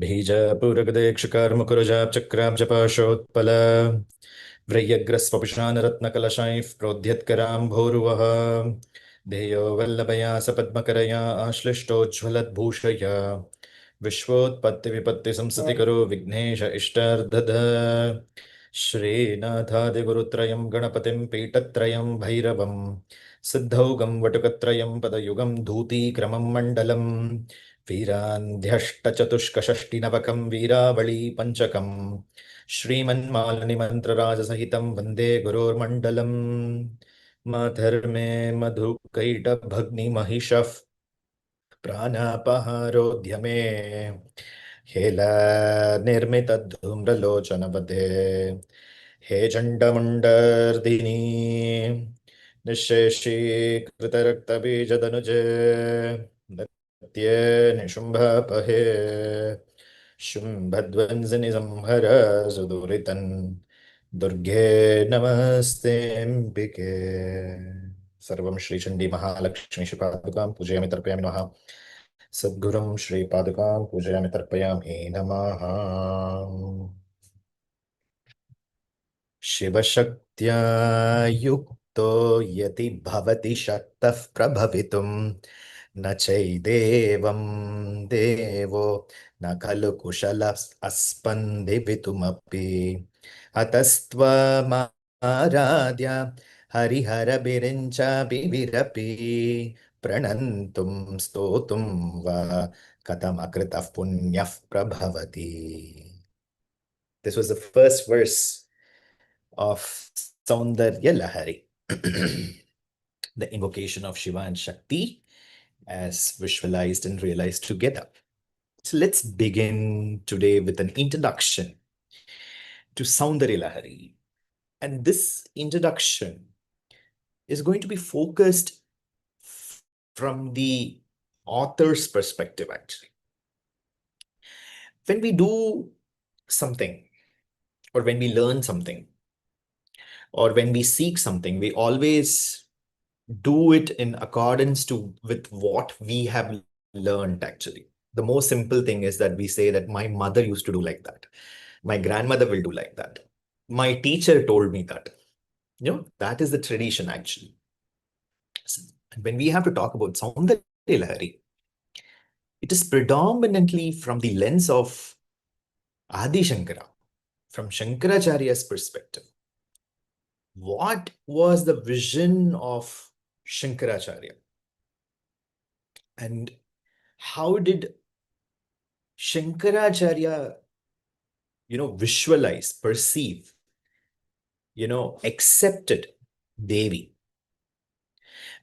बीजपुरगदेक्षुकर्मुकुरजाब्चक्राब्जपाशोत्पल व्रयग्रस्वपुषानरत्नकलशैः प्रोद्यत्कराम्भोरुवः ध्येयो वल्लभया सपद्मकरया आश्लिष्टोज्ज्वलद्भूषया विश्वोत्पत्तिविपत्तिसंसतिकरो विघ्नेश इष्टार्धद श्रीनाथादिगुरुत्रयं गणपतिं पीठत्रयं भैरवं सिद्धौघं वटुकत्रयं पदयुगं धूतीक्रमं मण्डलम् वीरान्ध्यष्टचतुष्कषष्टिनवकं वीरावळी पञ्चकं श्रीमन्मालिनिमन्त्रराजसहितं वन्दे गुरोर्मण्डलम् माधर्मे मधुकैटभग्निमहिषः प्राणापहारोऽध्यमे हेलानिर्मितधूम्रलोचनवधे हे चण्डमुण्डर्दिनी निःशेषीकृतरक्तबीजदनुजे दत्ये निशुम्भपहे शुम्भध्वंसिनि संहर सुदुरितन् दुर्गे नमस्तेऽम्बिके सर्वं श्रीचण्डी महालक्ष्मी श्रीपादुकां पूजयामि तर्पयामि नमः सद्गुरुं श्रीपादुकां पूजयामि तर्पयामि नमः शिवशक्त्या युक्तो यदि भवति शक्तः प्रभवितुं न चैदेवं देवो न खलु कुशलः अस्पन्दिवितुमपि अतस्त्वमाराध्य हरिहरभिरिञ्चाभिविरपि प्रणन्तुं स्तोतुं वा कथमकृतः पुण्यः प्रभवति. This was the first verse of Soundaryalahari, the invocation of Shiva and Shakti as visualized and realized together. So let's begin today with an introduction to Soundaryalahari. And this introduction is going to be focused from the author's perspective, actually. When we do something, or when we learn something, or when we seek something, we always do it in accordance with what we have learned, actually. The most simple thing is that we say that my mother used to do like that. My grandmother will do like that. My teacher told me that. That is the tradition, actually. So when we have to talk about Soundaryalahari, it is predominantly from the lens of Adi Shankara, from Shankaracharya's perspective. What was the vision of Shankaracharya? And how did Shankaracharya, visualize, perceive, accepted Devi?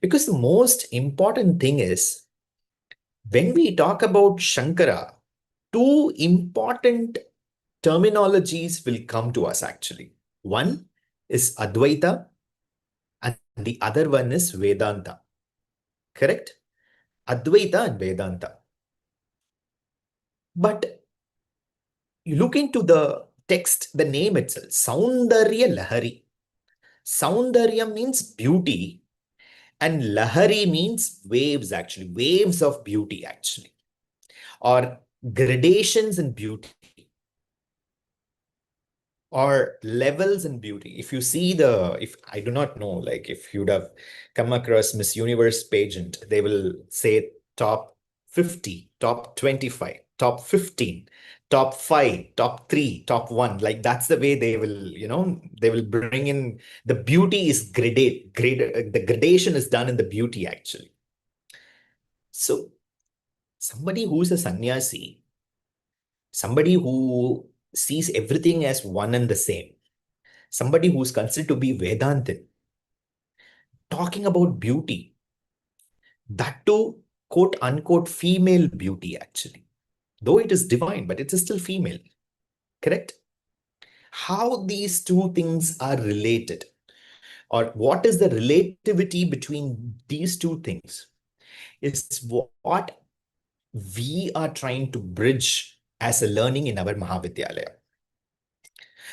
Because the most important thing is, when we talk about Shankara, two important terminologies will come to us, actually. One is Advaita and the other one is Vedanta. Correct? Advaita and Vedanta. But you look into the text, the name itself, Soundaryalahari. Soundarya means beauty and Lahari means waves, actually. Waves of beauty, actually. Or gradations in beauty. Or levels in beauty. If you see if I do not know, like if you'd have come across Miss Universe pageant, they will say top 50, top 25, top 15, top 5, top 3, top 1. Like that's the way they will, they will bring in the beauty is the gradation is done in the beauty, actually. So somebody who's a sannyasi, somebody who sees everything as one and the same, somebody who's considered to be Vedantin, talking about beauty, that too, quote unquote, female beauty, actually. Though it is divine, but it's still female. Correct? How these two things are related, or what is the relativity between these two things, is what we are trying to bridge as a learning in our Mahavidyalaya.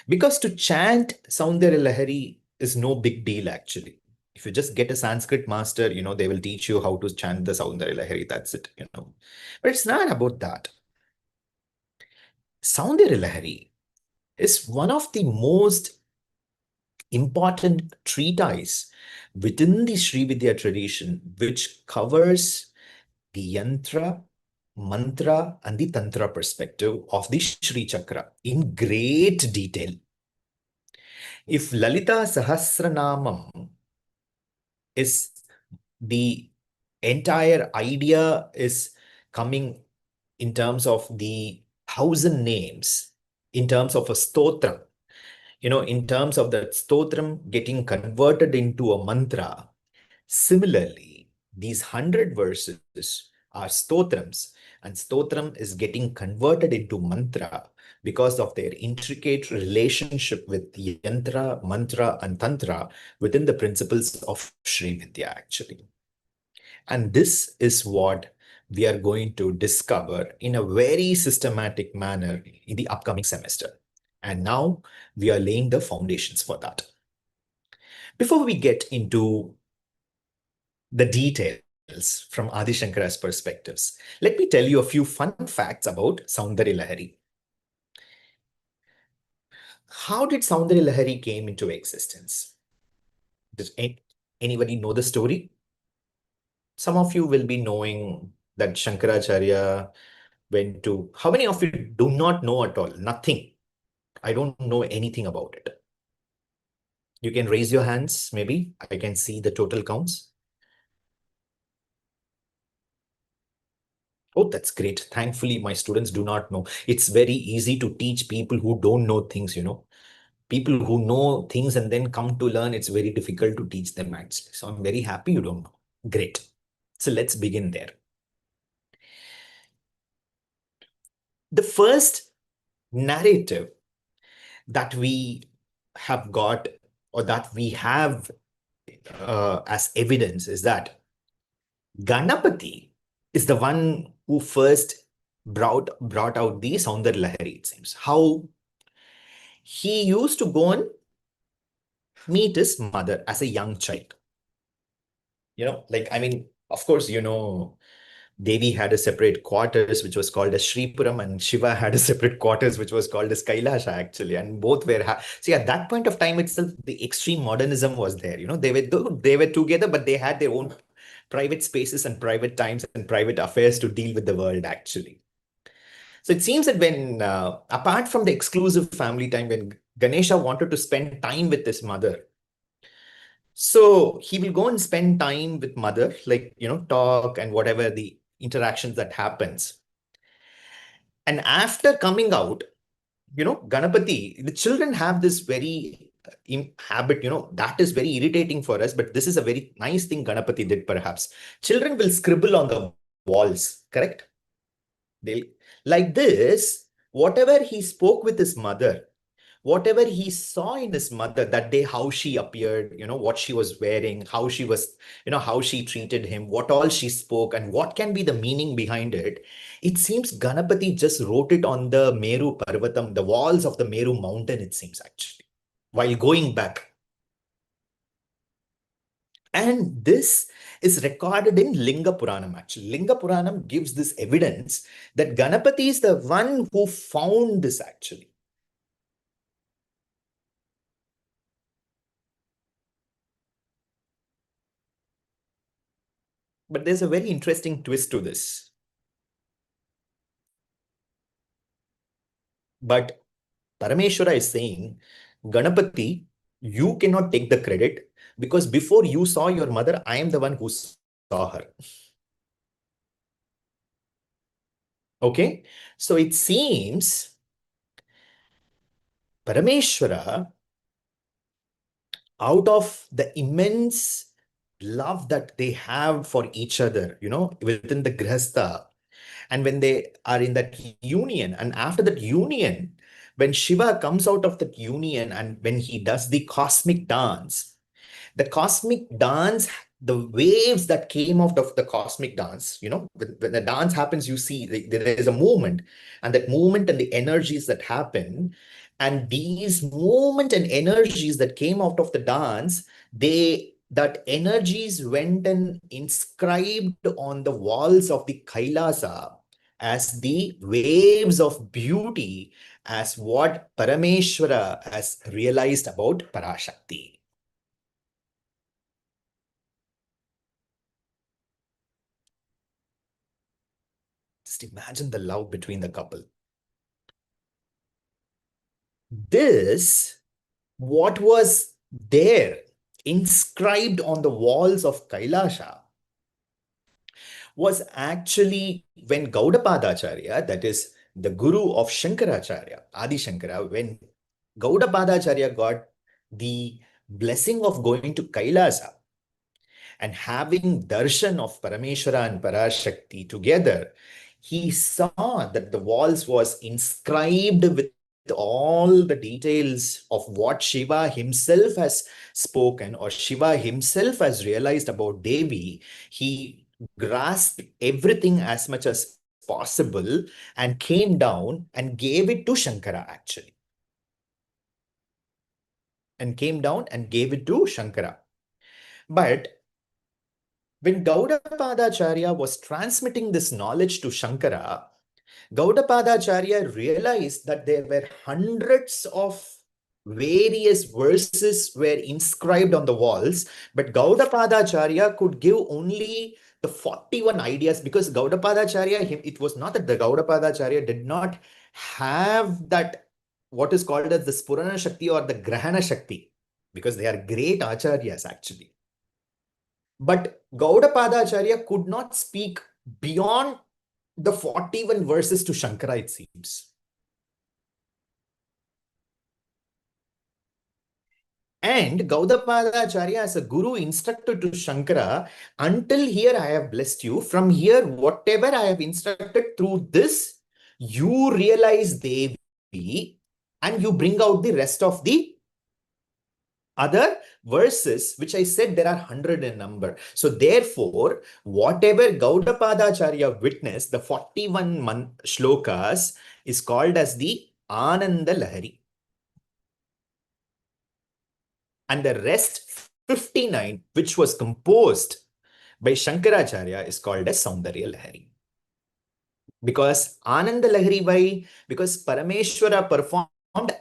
Because to chant Soundaryalahari is no big deal, actually. If you just get a Sanskrit master, they will teach you how to chant the Soundaryalahari. That's it, But it's not about that. Soundaryalahari is one of the most important treatise within the Sri Vidya tradition, which covers the yantra, mantra, and the tantra perspective of the Sri Chakra in great detail. If Lalita Sahasranamam is the entire idea is coming in terms of the 1,000 names, in terms of a stotra, in terms of that stotram getting converted into a mantra. Similarly, these 100 verses are stotrams, and stotram is getting converted into mantra because of their intricate relationship with yantra, mantra, and tantra within the principles of Sri Vidya, actually. And this is what we are going to discover in a very systematic manner in the upcoming semester. And now we are laying the foundations for that. Before we get into the details from Adi Shankara's perspectives, let me tell you a few fun facts about Soundaryalahari. How did Soundaryalahari came into existence? Does anybody know the story? Some of you will be knowing that Shankaracharya went to. How many of you do not know at all? Nothing. I don't know anything about it. You can raise your hands, maybe. I can see the total counts. Oh, that's great. Thankfully, my students do not know. It's very easy to teach people who don't know things. People who know things and then come to learn, it's very difficult to teach them actually. So I'm very happy you don't know. Great. So let's begin there. The first narrative that we have got, or that we have as evidence, is that Ganapati is the one who first brought out the Soundaryalahari, it seems. How he used to go and meet his mother as a young child. Of course, Devi had a separate quarters which was called as Shripuram, and Shiva had a separate quarters which was called as Kailasha, actually, and both were see, at that point of time itself, the extreme modernism was there. They were together, but they had their own private spaces and private times and private affairs to deal with the world, actually. So it seems that when apart from the exclusive family time, when Ganesha wanted to spend time with his mother, so he will go and spend time with mother, like, talk and whatever the interactions that happens. And after coming out, Ganapati, the children have this very habit, that is very irritating for us, but this is a very nice thing Ganapati did, perhaps. Children will scribble on the walls, correct? They'll, like this, whatever he spoke with his mother, whatever he saw in his mother that day, how she appeared, what she was wearing, how she was, how she treated him, what all she spoke, and what can be the meaning behind it. It seems Ganapati just wrote it on the Meru Parvatam, the walls of the Meru mountain, it seems, actually, while going back. And this is recorded in Linga Puranam, actually. Linga Puranam gives this evidence that Ganapati is the one who found this, actually. But there's a very interesting twist to this. But Parameshwara is saying, Ganapati, you cannot take the credit because before you saw your mother, I am the one who saw her. Okay? So it seems Parameshwara, out of the immense love that they have for each other, within the Grihastha, and when they are in that union, and after that union, when Shiva comes out of that union and when he does the cosmic dance, the waves that came out of the cosmic dance, when the dance happens, you see there is a movement, and that movement and the energies that happen, and these movement and energies that came out of the dance, that energies went and inscribed on the walls of the Kailasa as the waves of beauty, as what Parameshwara has realized about Parashakti. Just imagine the love between the couple. This, what was there inscribed on the walls of Kailasha, was actually when Gaudapadacharya, that is the guru of Shankaracharya, Adi Shankara, when Gaudapadacharya got the blessing of going to Kailasa and having darshan of Parameshwara and Parashakti together, he saw that the walls was inscribed with all the details of what Shiva himself has spoken or Shiva himself has realized about Devi. He grasped everything as much as possible and came down and gave it to Shankara actually. And came down and gave it to Shankara. But when Gaudapadacharya was transmitting this knowledge to Shankara, Gaudapadacharya realized that there were hundreds of various verses were inscribed on the walls, but Gaudapadacharya could give only the 41 ideas because Gaudapadacharya, it was not that the Gaudapadacharya did not have that what is called as the Spurana Shakti or the Grahana Shakti, because they are great acharyas actually. But Gaudapadacharya could not speak beyond the 41 verses to Shankara, it seems. And Gaudapadacharya as a guru instructed to Shankara, until here I have blessed you. From here, whatever I have instructed through this, you realize Devi and you bring out the rest of the other verses, which I said there are 100 in number. So therefore, whatever Gaudapadacharya witnessed, the 41 shlokas is called as the Anandalahari. And the rest 59, which was composed by Shankaracharya, is called as Soundaryalahari. Because Anandalahari, why? Because Parameshwara performed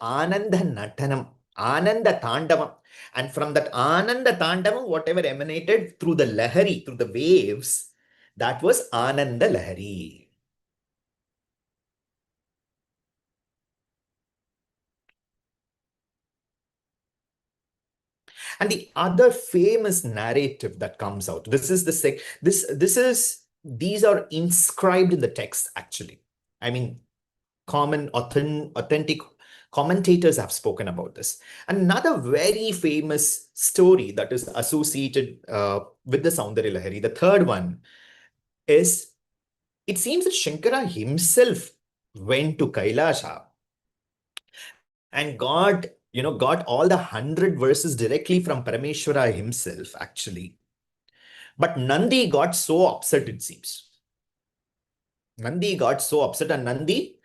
Ananda Natanam, Ananda Tandavam. And from that Ananda Tandavam, whatever emanated through the Lahari, through the waves, that was Ananda Lahari. And the other famous narrative that comes out, this is these are inscribed in the text actually. I mean, common authentic commentators have spoken about this. Another very famous story that is associated with the Soundarya Lahari, the third one, is it seems that Shankara himself went to Kailasha and got all the 100 verses directly from Parameshwara himself, actually. But Nandi got so upset, it seems. Nandi got so upset, and Nandi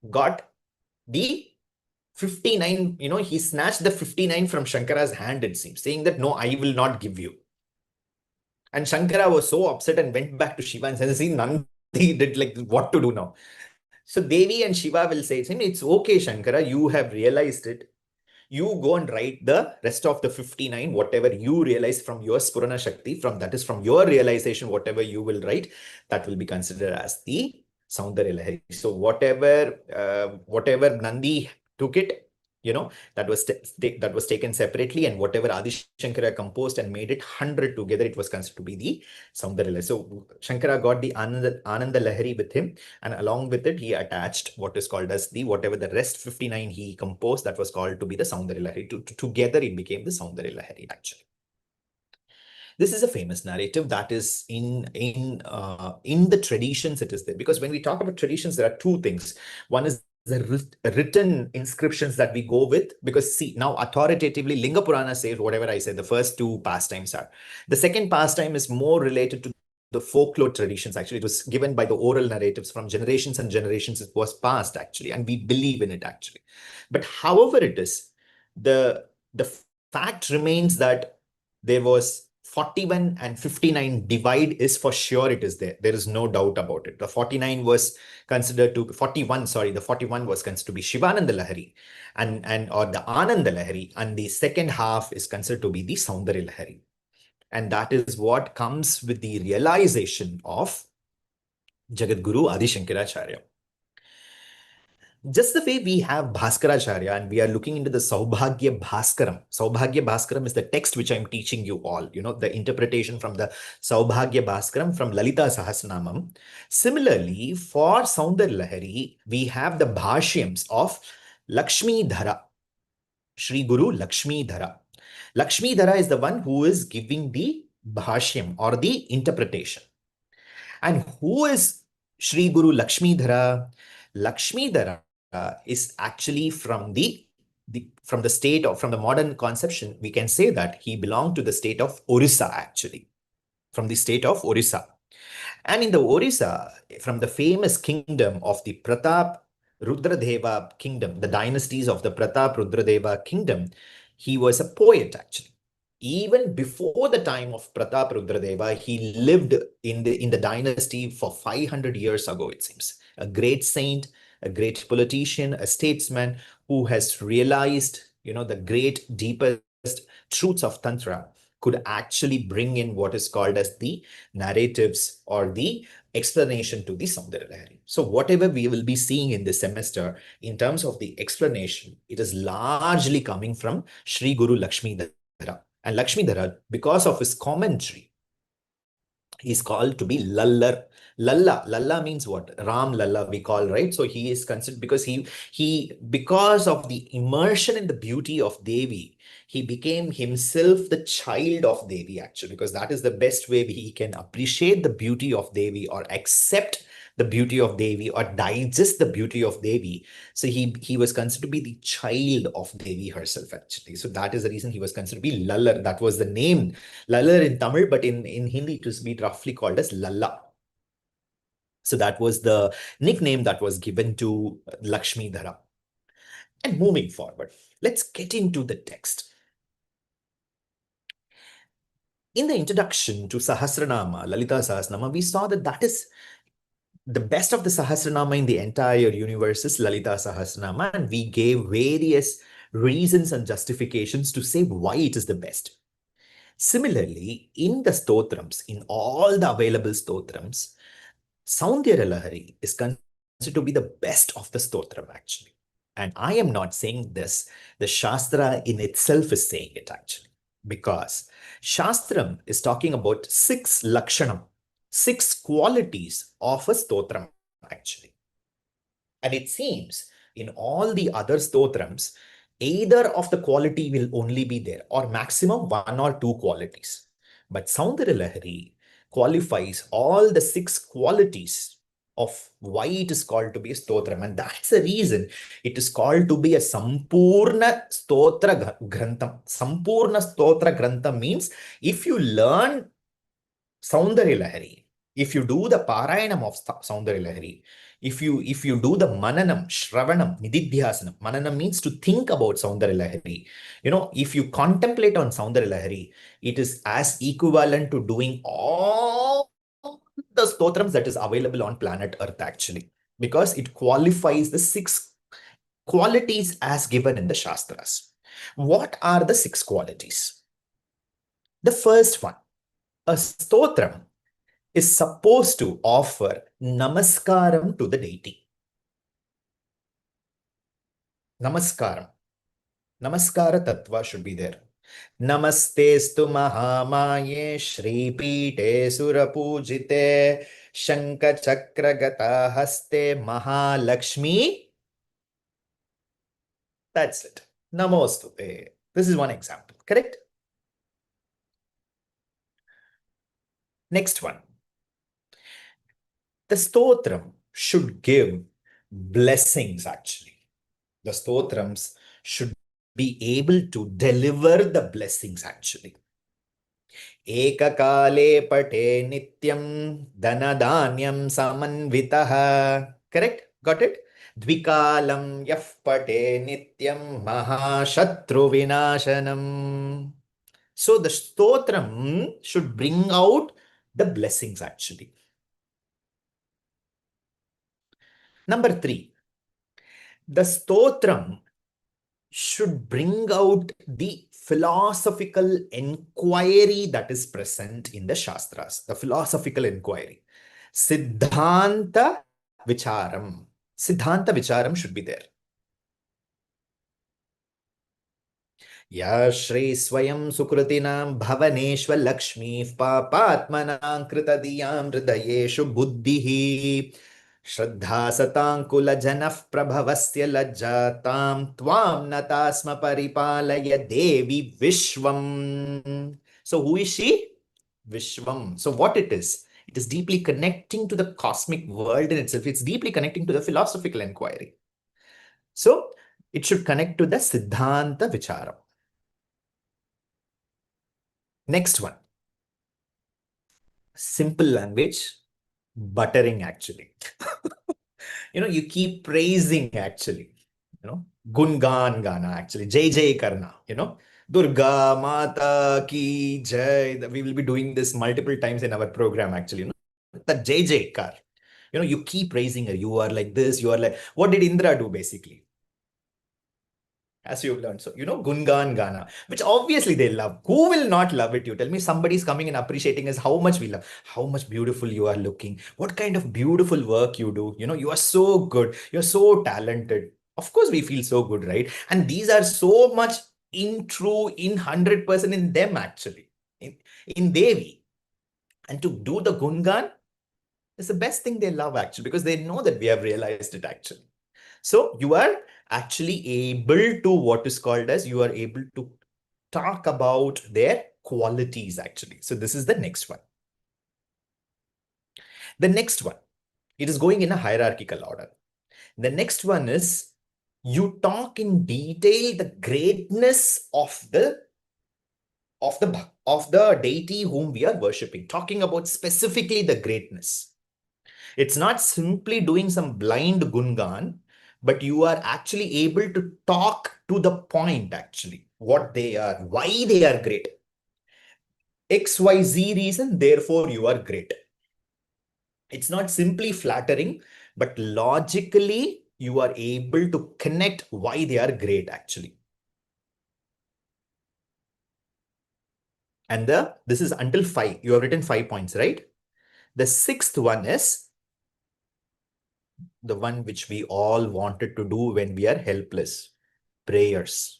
got the 59, he snatched the 59 from Shankara's hand, it seems, saying that, no, I will not give you. And Shankara was so upset and went back to Shiva and said, see, Nandi did like what to do now. So Devi and Shiva will say to him, it's okay, Shankara, you have realized it. You go and write the rest of the 59, whatever you realize from your Spurana Shakti, from your realization, whatever you will write, that will be considered as the Soundarya Lahari. So whatever Nandi took it, that was taken separately, and whatever Adi Shankara composed and made it 100 together, it was considered to be the Soundarya Lahari. So Shankara got the Ananda Lahari with him, and along with it, he attached what is called as whatever the rest 59 he composed, that was called to be the Soundarya Lahari. Together, it became the Soundarya Lahari, actually. This is a famous narrative that is in the traditions. It is there because when we talk about traditions, there are two things. One is the written inscriptions that we go with, because see, now authoritatively Linga Purana says whatever I said, the first two pastimes are. The second pastime is more related to the folklore traditions. Actually, it was given by the oral narratives from generations and generations. It was passed actually, and we believe in it actually. But however it is, the fact remains that there was 41 and 59 divide is for sure, it is there. There is no doubt about it. The 49 was considered to 41, sorry, the 41 was considered to be Shivananda Lahari and or the Ananda Lahari, and the second half is considered to be the Soundarya Lahari. And that is what comes with the realization of Jagadguru Adi Shankaracharya. Just the way we have Bhaskaracharya and we are looking into the Saubhagya Bhaskaram. Saubhagya Bhaskaram is the text which I'm teaching you all, the interpretation from the Saubhagya Bhaskaram from Lalita Sahasranamam. Similarly, for Soundarya Lahari, we have the Bhashyams of Lakshmidhara, Sri Guru Lakshmidhara. Lakshmidhara is the one who is giving the Bhashyam or the interpretation. And who is Sri Guru Lakshmidhara? Lakshmidhara is actually from the state of, from the modern conception, we can say that he belonged to the state of Orissa, actually, from the state of Orissa. And in the Orissa, from the famous kingdom of the Pratap Rudradeva kingdom, the dynasties of the Pratap Rudradeva kingdom, he was a poet, actually. Even before the time of Pratap Rudradeva, he lived in the dynasty for 500 years ago, it seems. A great saint, a great politician, a statesman who has realized, the great, deepest truths of Tantra, could actually bring in what is called as the narratives or the explanation to the Soundaryalahari. So whatever we will be seeing in this semester in terms of the explanation, it is largely coming from Sri Guru Lakshmidhara. And Lakshmidhara, because of his commentary, is called to be Lallar. Lalla means what? Ram Lalla we call, right? So he is considered because because of the immersion in the beauty of Devi, he became himself the child of Devi, actually, because that is the best way he can appreciate the beauty of Devi or accept the beauty of Devi or digest the beauty of Devi. So he was considered to be the child of Devi herself, actually. So that is the reason he was considered to be Lallar. That was the name. Lallar in Tamil, but in Hindi it was be roughly called as Lalla. So that was the nickname that was given to Lakshmidhara. And moving forward, let's get into the text. In the introduction to Sahasranama, Lalita Sahasranama, we saw that is the best of the Sahasranama in the entire universe is Lalita Sahasranama, and we gave various reasons and justifications to say why it is the best. Similarly, in the stotrams, in all the available stotrams, Soundaryalahari is considered to be the best of the stotram, actually. And I am not saying this, the Shastra in itself is saying it, actually, because Shastram is talking about 6 lakshanam, 6 qualities of a stotram, actually. And it seems in all the other stotrams, either of the quality will only be there or maximum 1 or 2 qualities. But Soundaryalahari qualifies all the 6 qualities of why it is called to be a stotram. And that's the reason it is called to be a Sampurna Stotra Grantham. Sampurna Stotra Grantham means if you learn Soundaryalahari, if you do the Parayanam of Soundaryalahari, if you do the Mananam, Shravanam, Nididhyasanam, Mananam means to think about Soundaryalahari. If you contemplate on Soundaryalahari, it is as equivalent to doing all the stotrams that is available on planet Earth, actually, because it qualifies the 6 qualities as given in the Shastras. What are the 6 qualities? The first one, a stotram is supposed to offer namaskaram to the deity. Namaskaram. Namaskara tattva should be there. Namastestu mahamaye shripite surapujite Shankaracharya haste mahalakshmi. That's it. Namostute. This is one example, correct? Next one. The stotram should give blessings, actually. The stotrams should be able to deliver the blessings, actually. Ekakale pate nityam dhanadanyam samanvitaha. Correct? Got it? Dvikalam yaf pate nityam mahashatru vinashanam. So the stotram should bring out the blessings actually. Number three, the stotram should bring out the philosophical inquiry that is present in the Shastras, the philosophical inquiry. Siddhanta Vicharam. Siddhanta Vicharam should be there. Ya Shri Swayam Sukrutinam Bhavaneshwa Lakshmi Papatmanam Kritadiyam Hridayeshu Buddhihi Shraddha Satankula Janaf Prabhavasya Lajjatam Tvam Natasma Paripalaya Devi Vishwam. So who is she? Vishwam. So what it is? It is deeply connecting to the cosmic world in itself. It's deeply connecting to the philosophical inquiry. So it should connect to the Siddhanta Vicharam. Next one, simple language, buttering actually. You keep praising actually, Gungan Gana actually, Jai Jai Karna, Durga Mata Ki Jai. We will be doing this multiple times in our program actually, the Jai Jai Kar. You keep praising her. You are like this, you are like, what did Indra do basically? As you've learned. So, Gungan Gana, which obviously they love. Who will not love it? You tell me somebody's coming and appreciating us how much we love, how much beautiful you are looking, what kind of beautiful work you do. You are so good, you're so talented. Of course, we feel so good, right? And these are so much in true, in 100% in them actually, in Devi. And to do the Gungan is the best thing they love actually, because they know that we have realized it actually. So you are actually able to what is called as you are able to talk about their qualities actually. So this is the next one. The next one, it is going in a hierarchical order. The next one is you talk in detail the greatness of the deity whom we are worshipping, talking about specifically the greatness. It's not simply doing some blind gungan, but you are actually able to talk to the point actually, what they are, why they are great. XYZ reason, therefore you are great. It's not simply flattering, but logically you are able to connect why they are great actually. And this is until 5. You have written 5 points, right? The sixth one is the one which we all wanted to do when we are helpless. Prayers.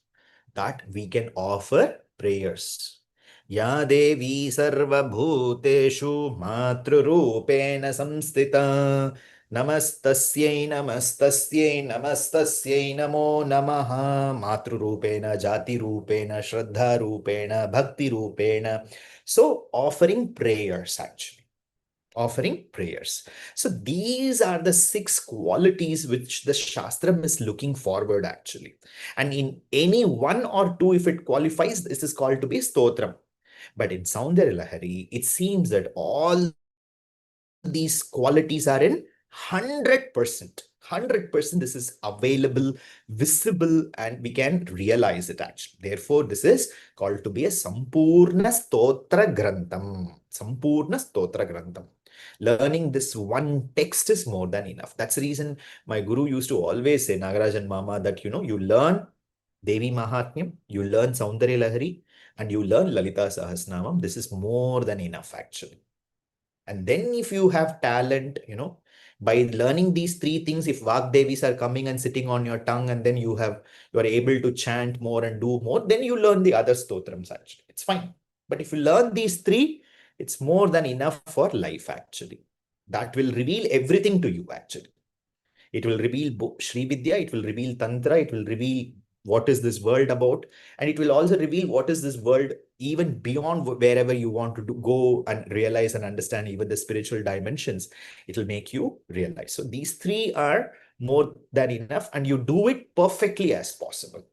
That we can offer prayers. Ya Devi Sarva Bhuteshu Matrurupena Samstita Namastasyai Namastasyai Namastasyai Namo Namaha Matrurupena Jati Rupena Shraddha Rupena Bhakti Rupena. So offering prayers actually, offering prayers. So these are the 6 qualities which the Shastram is looking forward actually. And in any one or two, if it qualifies, this is called to be stotram. But in Soundaryalahari, it seems that all these qualities are in 100%. 100% this is available, visible, and we can realize it actually. Therefore, this is called to be a Sampurna Stotra Grantham. Sampurna Stotra Grantham. Learning this one text is more than enough. That's the reason my guru used to always say, Nagarajan Mama, that you learn Devi Mahatmyam, you learn Soundarya Lahari, and you learn Lalita Sahasnamam. This is more than enough actually. And then if you have talent, by learning these 3 things, if Vagdevis are coming and sitting on your tongue, and then you are able to chant more and do more, then you learn the other stotrams actually. It's fine. But if you learn these 3, it's more than enough for life actually. That will reveal everything to you actually. It will reveal Sri Vidya, it will reveal Tantra, it will reveal what is this world about, and it will also reveal what is this world even beyond wherever you want to go and realize and understand even the spiritual dimensions. It will make you realize. So these 3 are more than enough, and you do it perfectly as possible.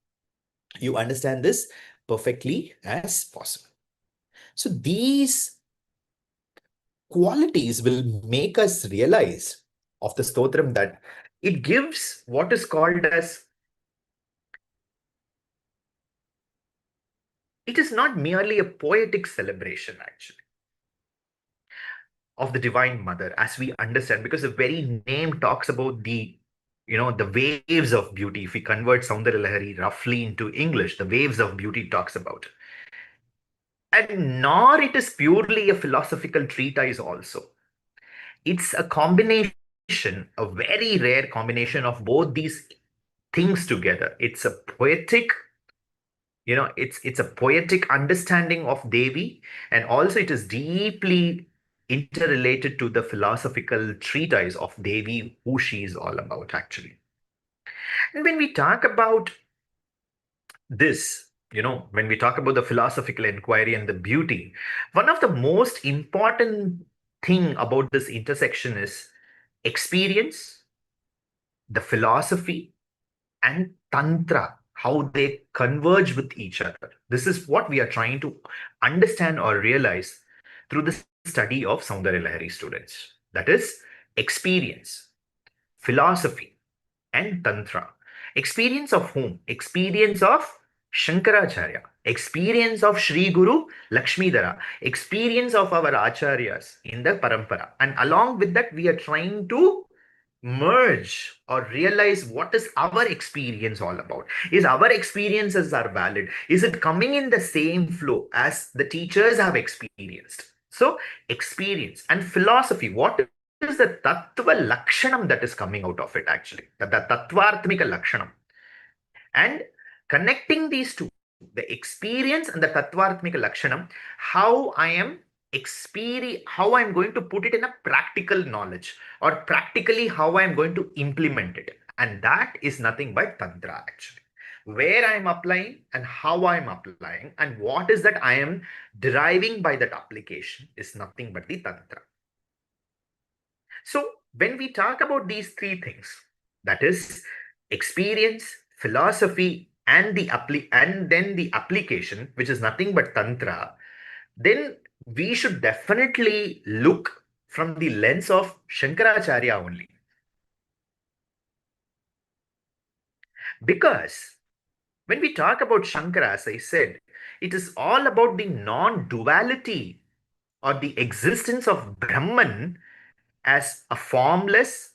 You understand this perfectly as possible. So these qualities will make us realize of the stotram that it gives what is called as It is not merely a poetic celebration, actually, of the Divine Mother, as we understand, because the very name talks about the waves of beauty. If we convert Soundaryalahari roughly into English, the waves of beauty talks about. And nor it is purely a philosophical treatise also. It's a combination, a very rare combination of both these things together. It's a poetic, it's a poetic understanding of Devi, and also it is deeply interrelated to the philosophical treatise of Devi, who she is all about, actually. And when we talk about this, when we talk about the philosophical inquiry and the beauty, one of the most important thing about this intersection is experience, the philosophy, and Tantra, how they converge with each other. This is what we are trying to understand or realize through the study of Soundaryalahari students. That is experience, philosophy, and Tantra. Experience of whom? Experience of Shankaracharya, experience of Sri Guru Lakshmidhara, experience of our Acharyas in the Parampara. And along with that, we are trying to merge or realize what is our experience all about. Is our experiences are valid? Is it coming in the same flow as the teachers have experienced? So experience and philosophy, what is the tattva lakshanam that is coming out of it, actually, the tattvartmika lakshanam, and connecting these two, the experience and the tattvartmika lakshanam, how I am how I'm going to put it in a practical knowledge, or practically how I'm going to implement it. And that is nothing but Tantra, actually. Where I'm applying and how I'm applying and what is that I am deriving by that application is nothing but the Tantra. So when we talk about these three things, that is experience, philosophy, and then the application, which is nothing but Tantra, then we should definitely look from the lens of Shankaracharya only. Because when we talk about Shankara, as I said, it is all about the non-duality or the existence of Brahman as a formless,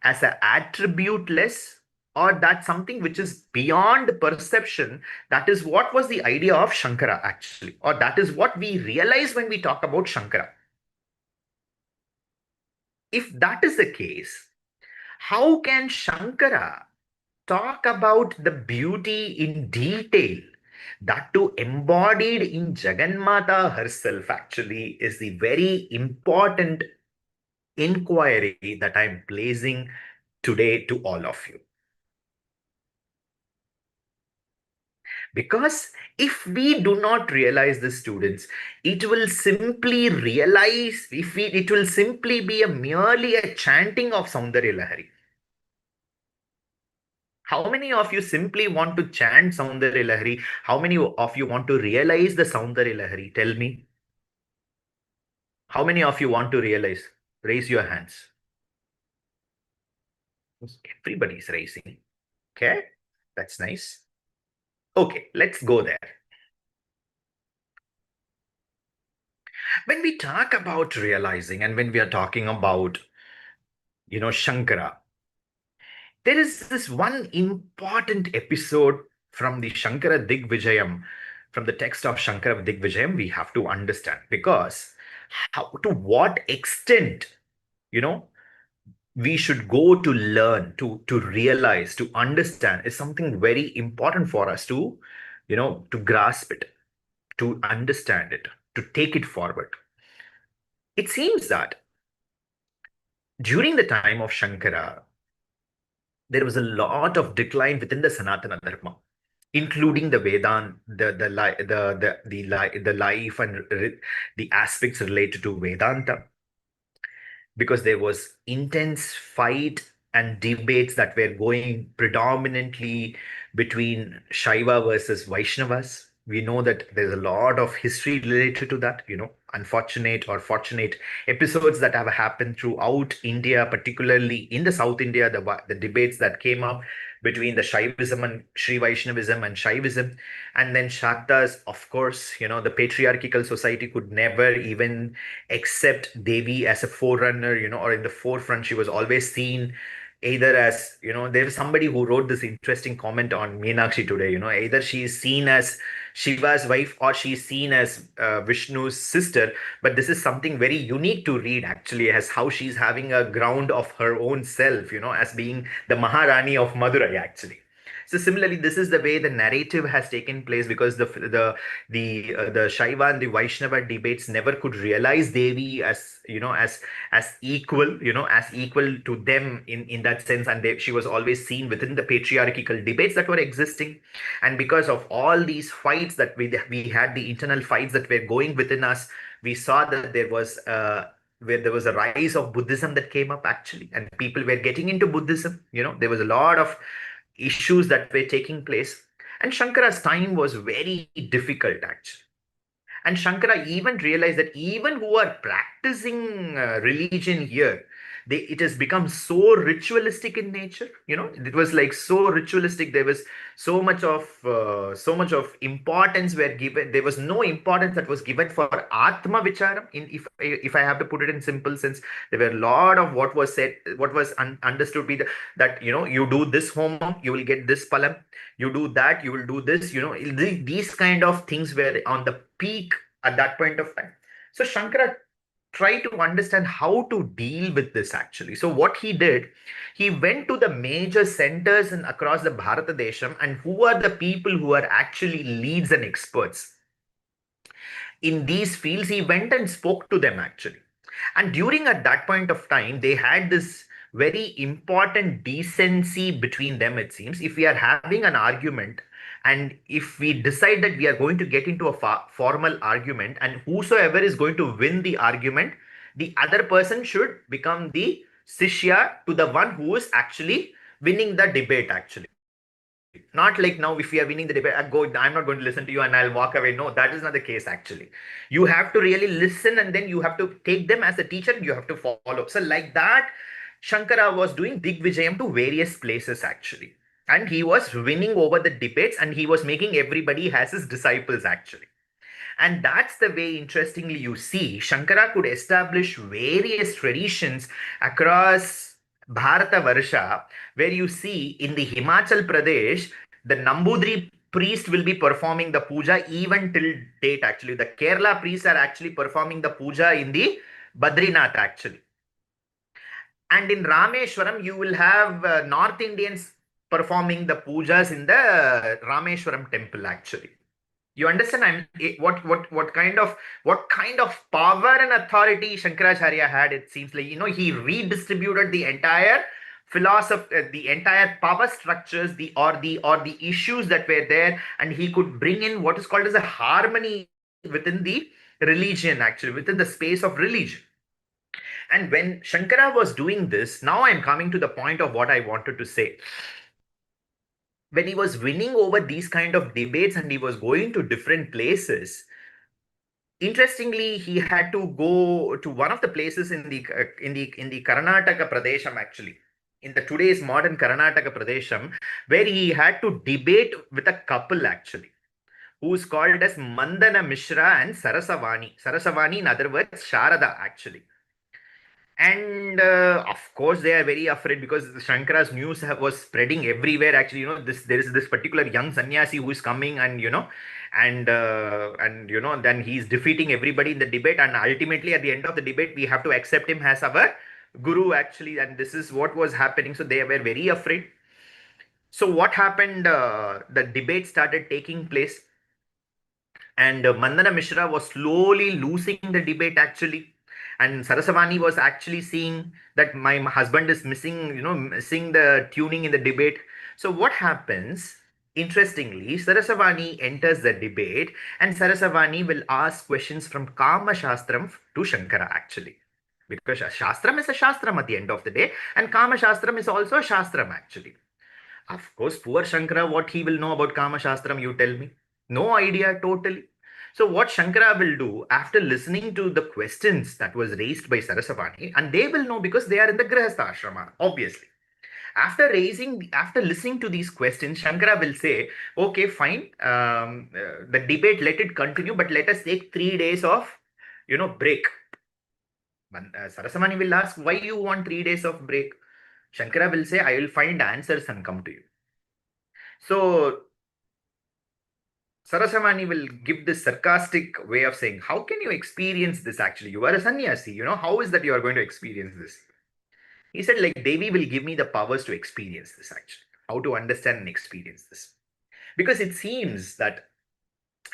as an attributeless, or that something which is beyond perception. That is what was the idea of Shankara, actually, or that is what we realize when we talk about Shankara. If that is the case, how can Shankara talk about the beauty in detail? That too embodied in Jagannatha herself, actually, is the very important inquiry that I'm placing today to all of you. Because if we do not realize this, students, it will simply realize, if we, it will simply be a merely a chanting of Soundaryalahari. How many of you simply want to chant Soundaryalahari? How many of you want to realize the Soundaryalahari? Tell me. How many of you want to realize? Raise your hands. Everybody's raising. Okay, that's nice. Okay, let's go there. When we talk about realizing and when we are talking about, Shankara, there is this one important episode from the Shankara Digvijayam, from the text of Shankara Digvijayam, we have to understand, because how, to what extent, you know, we should go to learn, to realize, to understand is something very important for us to, to grasp it, to understand it, to take it forward. It seems that during the time of Shankara, there was a lot of decline within the Sanatana Dharma, including the Vedan, the life and the aspects related to Vedanta, because there was intense fight and debates that were going predominantly between Shaiva versus Vaishnavas. We know that there's a lot of history related to that, unfortunate or fortunate episodes that have happened throughout India, particularly in the South India, the debates that came up between the Shaivism and Sri Vaishnavism and Shaivism. And then Shaktas, of course, the patriarchal society could never even accept Devi as a forerunner, or in the forefront. She was always seen either as, there was somebody who wrote this interesting comment on Meenakshi today, either she is seen as Shiva's wife or she's seen as Vishnu's sister. But this is something very unique to read actually, as how she's having a ground of her own self, as being the Maharani of Madurai actually. So similarly, this is the way the narrative has taken place, because the Shaiva and the Vaishnava debates never could realize Devi as, as equal, as equal to them in that sense, and she was always seen within the patriarchal debates that were existing. And because of all these fights that we had, the internal fights that were going within us, we saw that there was where there was a rise of Buddhism that came up actually, and people were getting into Buddhism. There was a lot of issues that were taking place, and Shankara's time was very difficult actually. And Shankara even realized that even who are practicing religion here, it has become so ritualistic in nature. It was like so ritualistic. There was so much of importance were given. There was no importance that was given for Atma Vicharam. If I have to put it in simple sense, there were a lot of what was said, what was understood be that you do this homam, you will get this palam. You do that, you will do this. These kind of things were on the peak at that point of time. So Shankara tried to understand how to deal with this actually. So what he did, he went to the major centers and across the Bharata Desham, and who are the people who are actually leads and experts in these fields. He went and spoke to them actually. And during at that point of time, they had this very important decency between them, it seems. If we are having an argument, and if we decide that we are going to get into a formal argument, and whosoever is going to win the argument, the other person should become the sishya to the one who is actually winning the debate actually. Not like now, if we are winning the debate, I'm not going to listen to you and I'll walk away. No, that is not the case actually. You have to really listen, and then you have to take them as a teacher and you have to follow. So like that, Shankara was doing Digvijayam to various places actually. And he was winning over the debates, and he was making everybody as his disciples actually. And that's the way, interestingly, you see Shankara could establish various traditions across Bharata Varsha, where you see in the Himachal Pradesh, the Nambudri priest will be performing the puja even till date actually. The Kerala priests are actually performing the puja in the Badrinath actually. And in Rameshwaram, you will have North Indians performing the pujas in the Rameshwaram temple actually. You understand? What kind of power and authority Shankaracharya had? It seems like he redistributed the entire philosophy, the entire power structures, the issues that were there, and he could bring in what is called as a harmony within the religion, actually within the space of religion. And when Shankara was doing this, now I'm coming to the point of what I wanted to say. When he was winning over these kind of debates and he was going to different places, interestingly, he had to go to one of the places in the Karnataka Pradesham actually, in the today's modern Karnataka Pradesham, where he had to debate with a couple actually, who's called as Mandana Mishra and Sarasavani. Sarasavani, in other words, Sharada actually. And of course, they are very afraid, because Shankara's news was spreading everywhere. Actually, there is this particular young sannyasi who is coming, and then he's defeating everybody in the debate. And ultimately, at the end of the debate, we have to accept him as our guru, actually. And this is what was happening. So they were very afraid. So what happened? The debate started taking place, and Mandana Mishra was slowly losing the debate actually. And Sarasavani was actually seeing that my husband is missing, missing the tuning in the debate. So what happens? Interestingly, Sarasavani enters the debate, and Sarasavani will ask questions from Kama Shastram to Shankara actually. Because Shastram is a Shastram at the end of the day, and Kama Shastram is also a Shastram actually. Of course, poor Shankara, what he will know about Kama Shastram, you tell me? No idea, totally. So what Shankara will do after listening to the questions that was raised by Sarasavani, and they will know because they are in the Grihastha ashrama, obviously. After listening to these questions, Shankara will say, okay, fine, the debate, let it continue, but let us take 3 days of, break. Sarasavani will ask, why you want 3 days of break? Shankara will say, I will find answers and come to you. So Sarasavani will give this sarcastic way of saying, how can you experience this actually? You are a sannyasi, how is that you are going to experience this? He said, like, Devi will give me the powers to experience this actually, how to understand and experience this. Because it seems that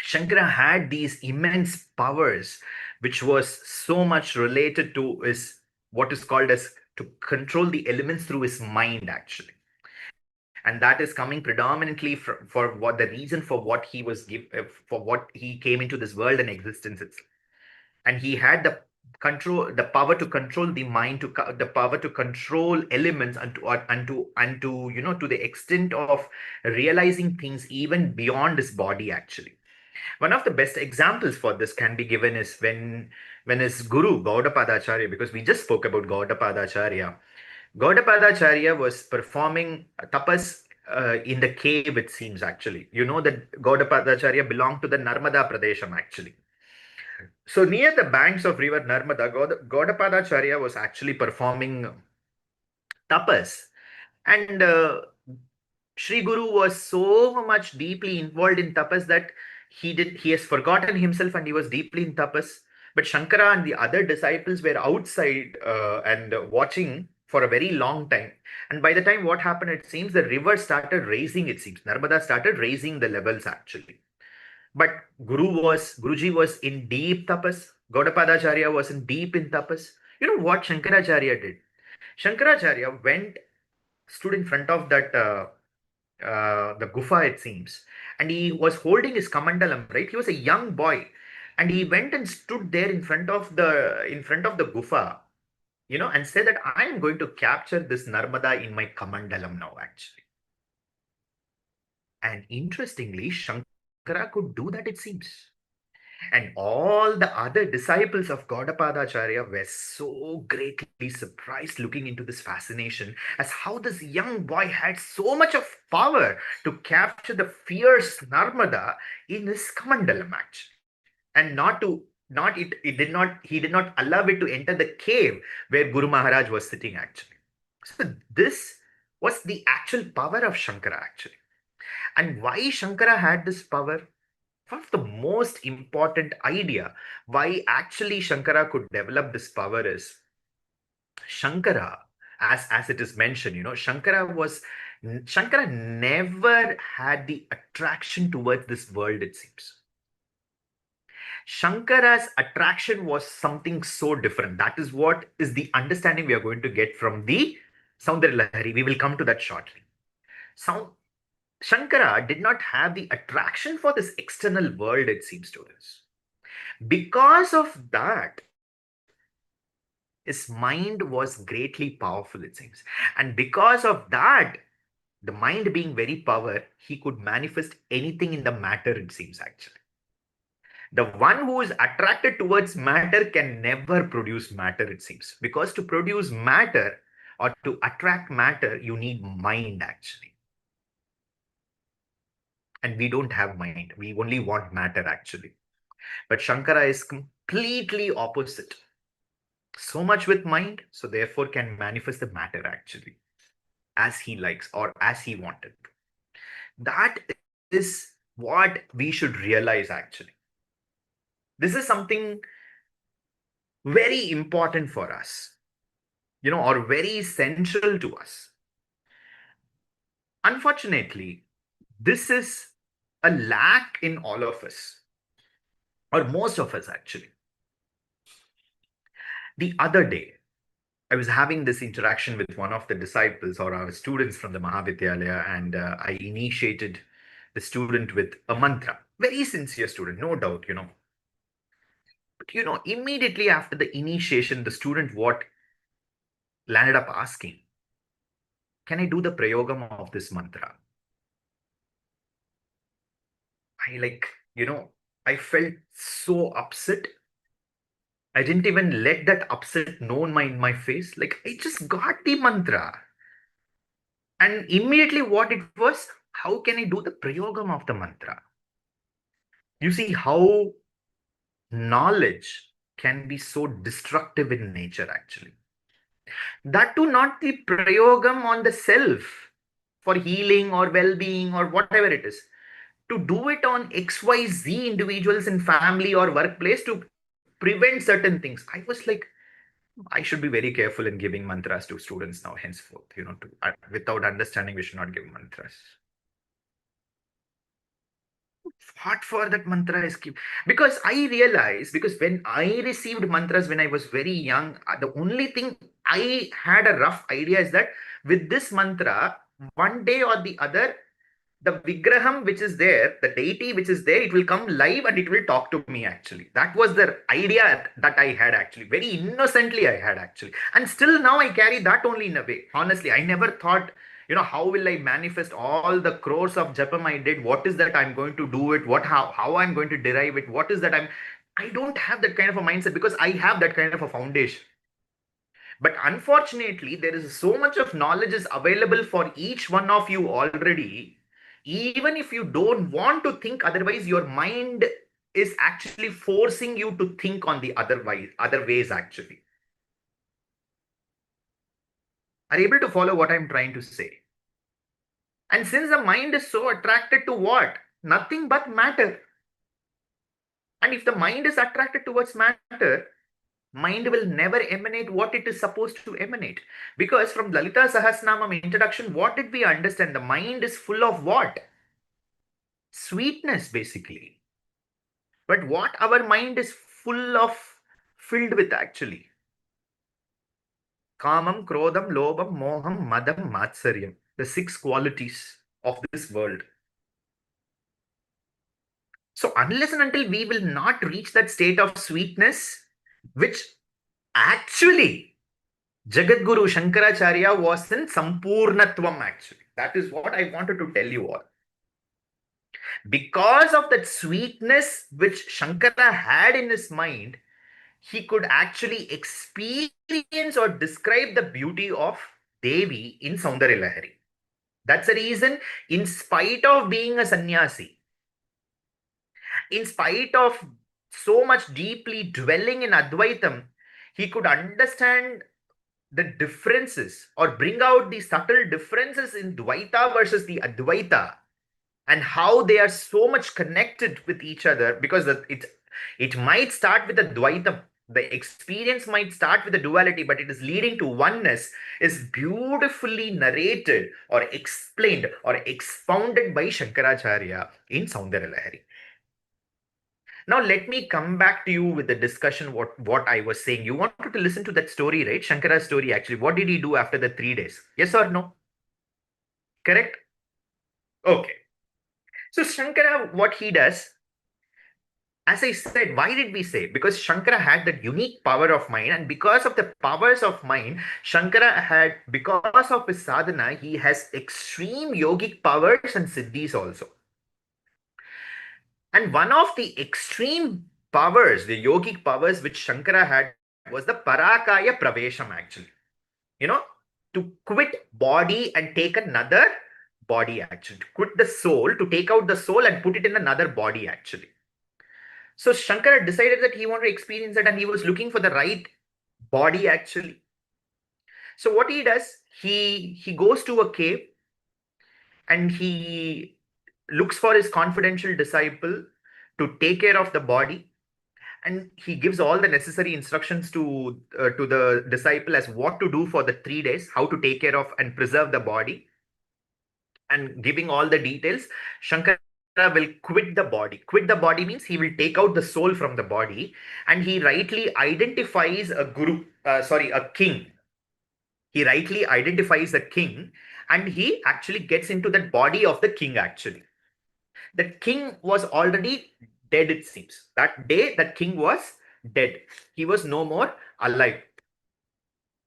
Shankara had these immense powers, which was so much related to his, what is called as, to control the elements through his mind actually. And that is coming predominantly for what the reason for what he was for what he came into this world and existence itself. And he had the power to control the mind, the power to control elements, and to to the extent of realizing things even beyond his body actually. One of the best examples for this can be given is when his guru Gaudapadacharya, because we just spoke about Gaudapadacharya. Gaudapadacharya was performing tapas in the cave, it seems actually. You know that Gaudapadacharya belonged to the Narmada Pradesham actually. So near the banks of river Narmada, Gaudapadacharya was actually performing tapas. And Sri Guru was so much deeply involved in tapas that he has forgotten himself and he was deeply in tapas. But Shankara and the other disciples were outside and watching for a very long time. And by the time what happened, it seems the river started raising, it seems. Narmada started raising the levels actually. But Guruji was in deep tapas. Gaudapadacharya was in deep in tapas. You know what Shankaracharya did? Shankaracharya stood in front of that the gufa, it seems, and he was holding his kamandalam. Right, he was a young boy, and he went and stood there in front of the gufa, and said that I am going to capture this Narmada in my kamandalam now, actually. And interestingly, Shankara could do that, it seems. And all the other disciples of Gaudapadacharya were so greatly surprised looking into this fascination as how this young boy had so much of power to capture the fierce Narmada in his Kamandalam actually. And not to not it did not he did not allow it to enter the cave where Guru Maharaj was sitting actually. So this was the actual power of Shankara actually. And why Shankara had this power? One of the most important idea why actually Shankara could develop this power is Shankara, as it is mentioned, Shankara never had the attraction towards this world, it seems. Shankara's attraction was something so different. That is what is the understanding we are going to get from the Soundaryalahari. We will come to that shortly. Sound, Shankara did not have the attraction for this external world, it seems to us. Because of that, his mind was greatly powerful, it seems. And because of that, the mind being very power, he could manifest anything in the matter, it seems, actually. The one who is attracted towards matter can never produce matter, it seems. Because to produce matter or to attract matter, you need mind, actually. And we don't have mind. We only want matter, actually. But Shankara is completely opposite. So much with mind, so therefore can manifest the matter actually as he likes or as he wanted. That is what we should realize actually. This is something very important for us, or very central to us. Unfortunately, this is a lack in all of us, or most of us actually. The other day, I was having this interaction with one of the disciples or our students from the Mahavidyalaya, and I initiated the student with a mantra. Very sincere student, no doubt. But immediately after the initiation, the student what landed up asking, can I do the prayogam of this mantra? I like, I felt so upset. I didn't even let that upset know in my face. Like, I just got the mantra. And immediately what it was, how can I do the prayogam of the mantra? You see how knowledge can be so destructive in nature, actually. That too, not the prayogam on the self for healing or well-being or whatever it is. To do it on XYZ individuals in family or workplace to prevent certain things. I was like, I should be very careful in giving mantras to students now, henceforth, without understanding, we should not give mantras. What for that mantra is keep? Because I realized, because when I received mantras when I was very young, the only thing I had a rough idea is that with this mantra, one day or the other, the Vigraham which is there, the deity which is there, it will come live and it will talk to me actually. That was the idea that I had actually. Very innocently I had actually. And still now I carry that only in a way. Honestly, I never thought, how will I manifest all the crores of japam I did? What is that I'm going to do it? How I'm going to derive it? What is that I don't have that kind of a mindset because I have that kind of a foundation. But unfortunately, there is so much of knowledge is available for each one of you already. Even if you don't want to think otherwise, your mind is actually forcing you to think on the other ways actually. Are you able to follow what I'm trying to say? And since the mind is so attracted to what? Nothing but matter. And if the mind is attracted towards matter, mind will never emanate what it is supposed to emanate. Because from Lalita Sahasranamam introduction, what did we understand? The mind is full of what? Sweetness, basically. But what our mind is filled with actually? Kamam, Krodham, Lobham, Moham, Madam, Matsaryam. The 6 qualities of this world. So unless and until we will not reach that state of sweetness, which actually Jagadguru Shankaracharya was in Sampurnatvam actually. That is what I wanted to tell you all. Because of that sweetness which Shankara had in his mind, he could actually experience or describe the beauty of Devi in Soundaryalahari. That's the reason, in spite of being a sannyasi, in spite of so much deeply dwelling in Advaitam, he could understand the differences or bring out the subtle differences in Dvaita versus the Advaita and how they are so much connected with each other because it might start with the Dvaitam. The experience might start with the duality, but it is leading to oneness, is beautifully narrated or explained or expounded by Shankaracharya in Soundaryalahari. Now, let me come back to you with the discussion what I was saying. You wanted to listen to that story, right? Shankara's story, actually. What did he do after the 3 days? Yes or no? Correct? Okay. So, Shankara, what he does, as I said, why did we say? Because Shankara had that unique power of mind, and because of the powers of mind, because of his sadhana, he has extreme yogic powers and siddhis also. And one of the extreme powers, the yogic powers which Shankara had was the Parakaya Pravesham actually. You know, to quit body and take another body actually. To quit the soul, to take out the soul and put it in another body actually. So Shankara decided that he wanted to experience it and he was looking for the right body actually. So what he does, he goes to a cave and he looks for his confidential disciple to take care of the body, and he gives all the necessary instructions to the disciple as what to do for the 3 days, how to take care of and preserve the body, and giving all the details. Shankara will quit the body. Quit the body means he will take out the soul from the body, and he rightly identifies a king. He rightly identifies a king, and he actually gets into that body of the king actually. The king was already dead, it seems. That day, that king was dead. He was no more alive.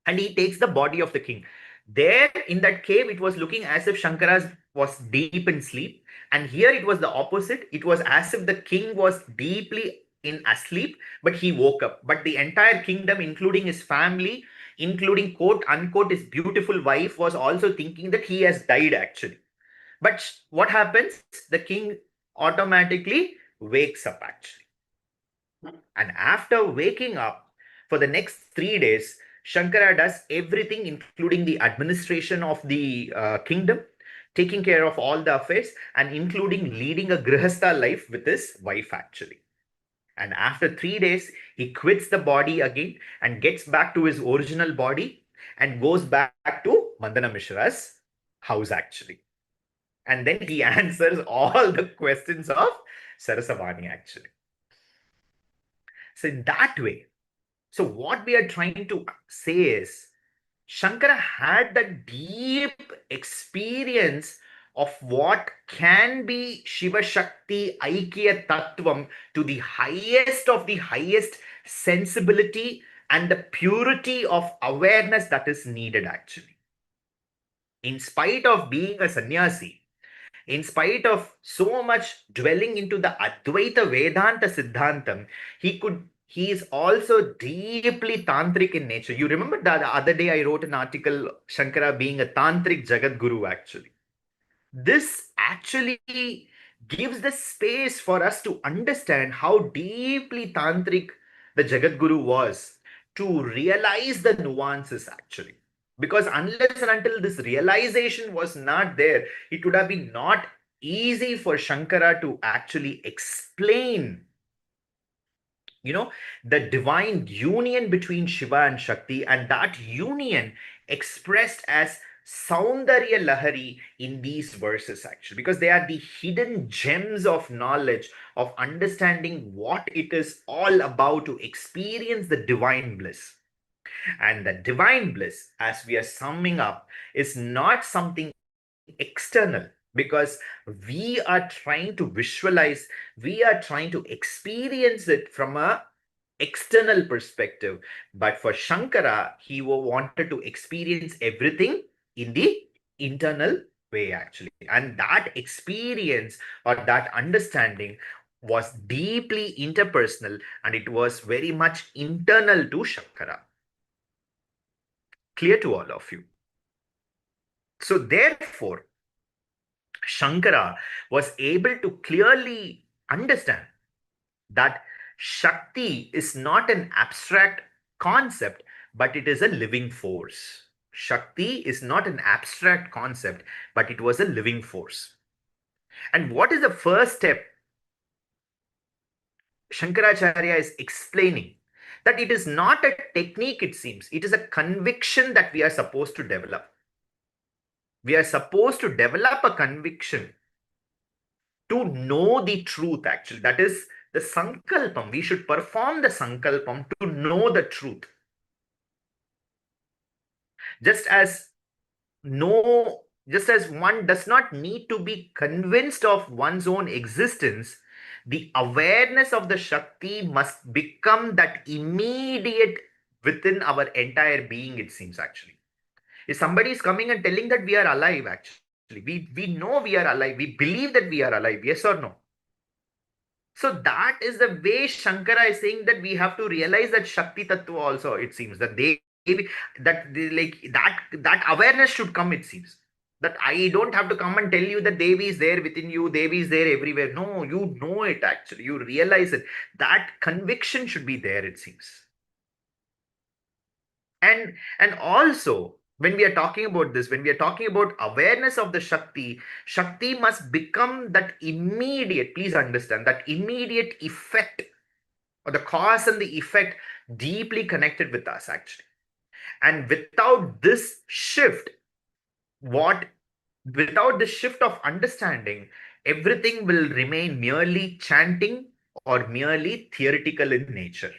And he takes the body of the king. There in that cave, it was looking as if Shankara's was deep in sleep. And here it was the opposite. It was as if the king was deeply in asleep, but he woke up. But the entire kingdom, including his family, including quote unquote his beautiful wife, was also thinking that he has died actually. But what happens? The king automatically wakes up actually. And after waking up for the next 3 days, Shankara does everything, including the administration of the kingdom, taking care of all the affairs, and including leading a grihastha life with his wife, actually. And after 3 days, he quits the body again and gets back to his original body and goes back to Mandana Mishra's house, actually. And then he answers all the questions of Sarasavani, actually. So, in that way, so what we are trying to say is Shankara had that deep experience of what can be Shiva Shakti Aikya Tattvam to the highest of the highest sensibility and the purity of awareness that is needed actually. In spite of being a sannyasi, in spite of so much dwelling into the Advaita Vedanta Siddhantam, he is also deeply tantric in nature. You remember that the other day I wrote an article, Shankara being a tantric Jagat Guru actually. This actually gives the space for us to understand how deeply tantric the Jagat Guru was to realize the nuances actually. Because unless and until this realization was not there, it would have been not easy for Shankara to actually explain, the divine union between Shiva and Shakti, and that union expressed as Soundaryalahari in these verses, actually, because they are the hidden gems of knowledge, of understanding what it is all about to experience the divine bliss. And the divine bliss, as we are summing up, is not something external, because we are trying to visualize, we are trying to experience it from a external perspective. But for Shankara, he wanted to experience everything in the internal way actually, and that experience or that understanding was deeply interpersonal, and it was very much internal to Shankara. Clear to all of you? So therefore Shankara was able to clearly understand that Shakti is not an abstract concept, but it is a living force. Shakti is not an abstract concept, but it was a living force. And what is the first step? Shankaracharya is explaining that it is not a technique, it seems. It is a conviction that we are supposed to develop. We are supposed to develop a conviction to know the truth, actually. That is the sankalpam. We should perform the sankalpam to know the truth. Just as no, just as one does not need to be convinced of one's own existence, the awareness of the Shakti must become that immediate within our entire being, it seems actually. If somebody is coming and telling that we are alive, actually, we know we are alive, we believe that we are alive, yes or no? So that is the way Shankara is saying that we have to realize that Shakti Tattva also, it seems, that that awareness should come, it seems. That I don't have to come and tell you that Devi is there within you, Devi is there everywhere. No, you know it actually. You realize it. That conviction should be there, it seems. And also, when we are talking about this, when we are talking about awareness of the Shakti must become that immediate, please understand, that immediate effect, or the cause and the effect deeply connected with us actually. And what without this shift of understanding, everything will remain merely chanting or merely theoretical in nature.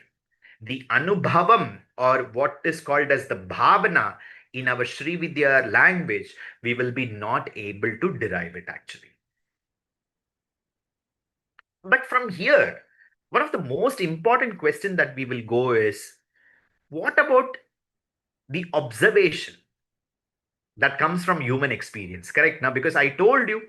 The anubhavam, or what is called as the bhavana in our Sri Vidya language, we will be not able to derive it actually. But from here, one of the most important question that we will go is, what about the observation? That comes from human experience, correct? Now, because I told you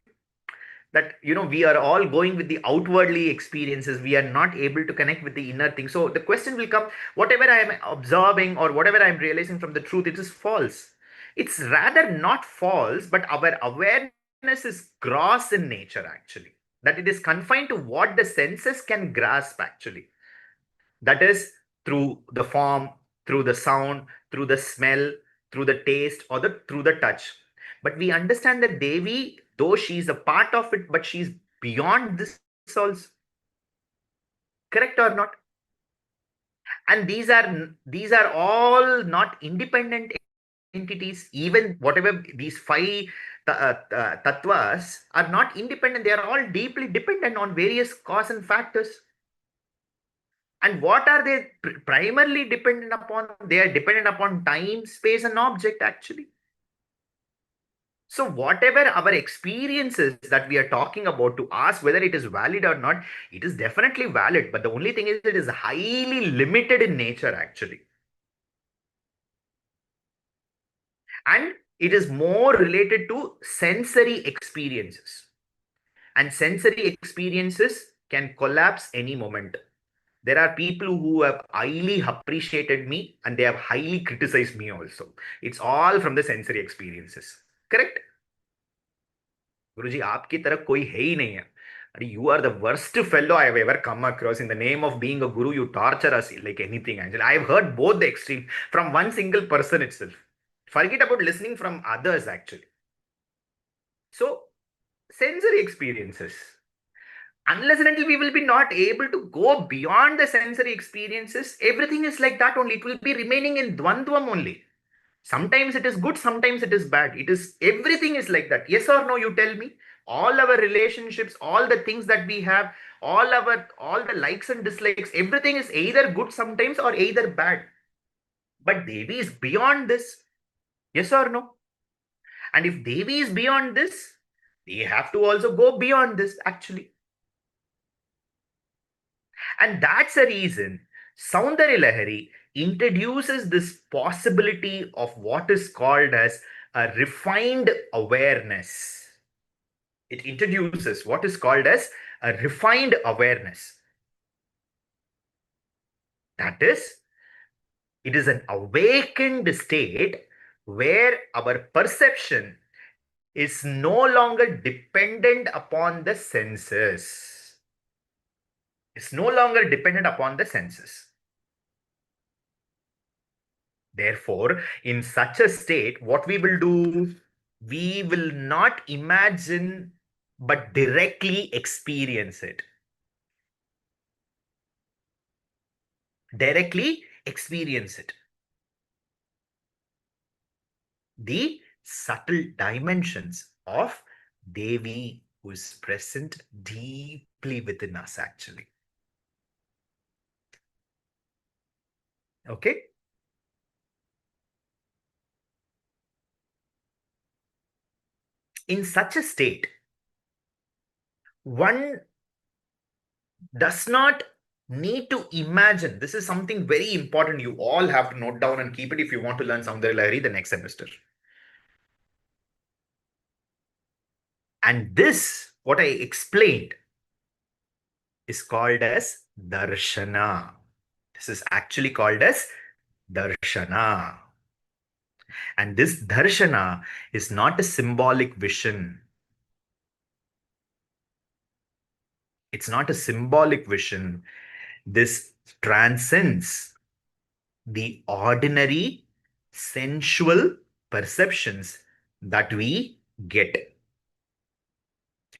that, we are all going with the outwardly experiences, we are not able to connect with the inner thing. So the question will come, whatever I am observing or whatever I am realizing from the truth, it is false. It's rather not false, but our awareness is gross in nature, actually, that it is confined to what the senses can grasp, actually. That is through the form, through the sound, through the smell, through the taste, or through the touch. But we understand that Devi, though she's a part of it, but she's beyond this also. Correct or not? And these are all not independent entities. Even whatever these five tattvas are not independent. They are all deeply dependent on various cause and factors. And what are they primarily dependent upon? They are dependent upon time, space, and object, actually. So, whatever our experiences that we are talking about, to ask whether it is valid or not, it is definitely valid. But the only thing is, it is highly limited in nature, actually. And it is more related to sensory experiences. And sensory experiences can collapse any moment. There are people who have highly appreciated me and they have highly criticized me also. It's all from the sensory experiences. Correct? Guruji, आपकी तरह कोई है ही नहीं है. You are the worst fellow I have ever come across. In the name of being a guru, you torture us like anything, Angel. I have heard both the extreme from one single person itself. Forget about listening from others, actually. So, sensory experiences. Unless and until we will be not able to go beyond the sensory experiences, everything is like that only. It will be remaining in dvandvam only. Sometimes it is good, sometimes it is bad. It is everything is like that. Yes or no, you tell me. All our relationships, all the things that we have, all the likes and dislikes, everything is either good sometimes or either bad. But Devi is beyond this. Yes or no? And if Devi is beyond this, they have to also go beyond this, actually. And that's a reason Soundaryalahari introduces this possibility of what is called as a refined awareness. It introduces what is called as a refined awareness. That is, it is an awakened state where our perception is no longer dependent upon the senses. It's no longer dependent upon the senses. Therefore, in such a state, what we will do, we will not imagine but directly experience it. Directly experience it. The subtle dimensions of Devi who is present deeply within us, actually. Okay? In such a state, one does not need to imagine. This is something very important. You all have to note down and keep it if you want to learn Soundaryalahari the next semester. And this, what I explained, is called as darshana. This is actually called as darshana. And this darshana is not a symbolic vision. It's not a symbolic vision. This transcends the ordinary sensual perceptions that we get.